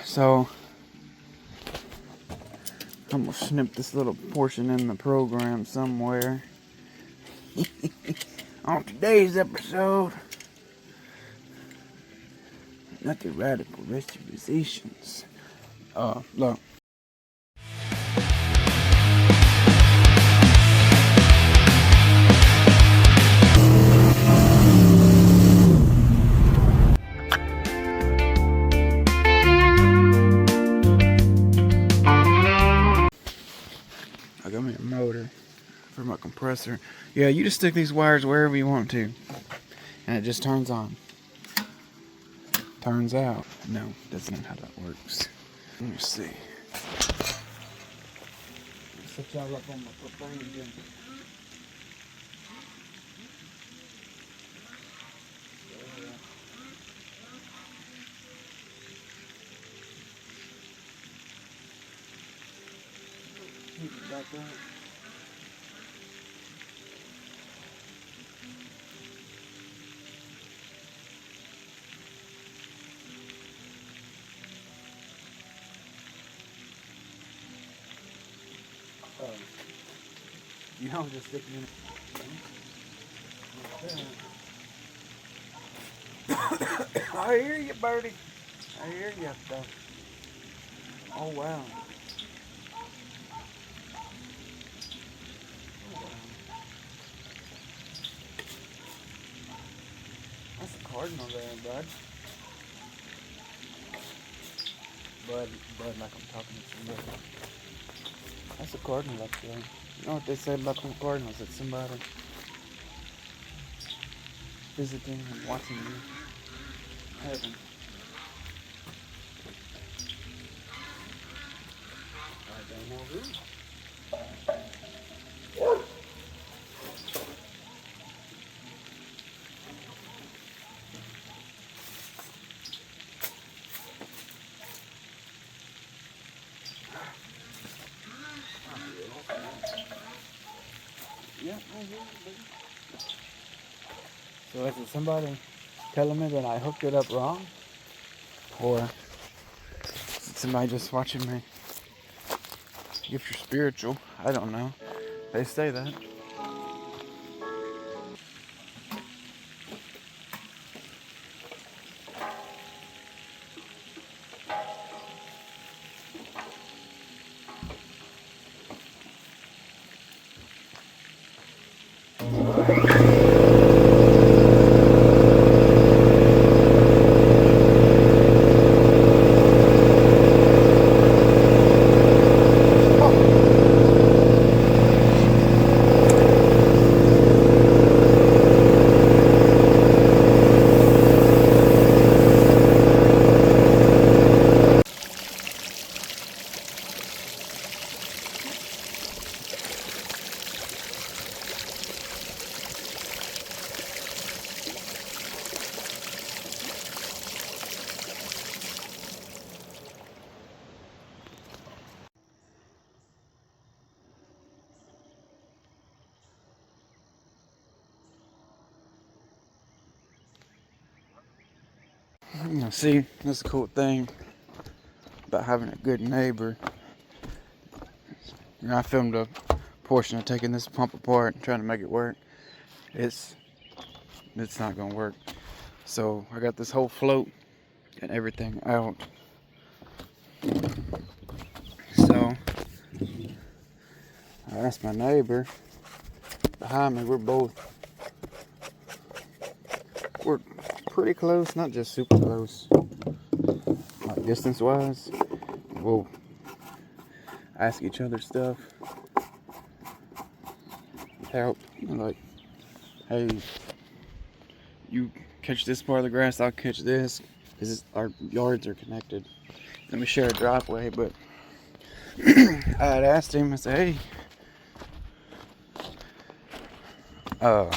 So I'm gonna snip this little portion in the program somewhere. On today's episode, not the radical restorations. Look. I got me a motor for my compressor. Yeah, you just stick these wires wherever you want to, and it just turns on. Turns out, no, that's not how that works. Let me see. Set y'all up on my propane again. Back up. You don't just stick me in. I hear you, birdie. I hear you, though. Oh, wow. That's a cardinal there, bud. Bud, like I'm talking to somebody. That's a cardinal up there. You know what they say about them cardinals? That somebody visiting and watching you. Heaven. I don't know who. Yeah, I hear you, baby. So is it somebody telling me that I hooked it up wrong? Or is it somebody just watching me? If you're spiritual, I don't know. They say that. You know, see, that's a cool thing about having a good neighbor. You know, I filmed a portion of taking this pump apart and trying to make it work. It's not gonna work. So I got this whole float and everything out. So I asked my neighbor behind me. We're pretty close, not just super close, like distance wise. We'll ask each other stuff, help, like, hey, you catch this part of the grass, I'll catch this, because our yards are connected. Then we share a driveway. But I had asked him, I said, hey,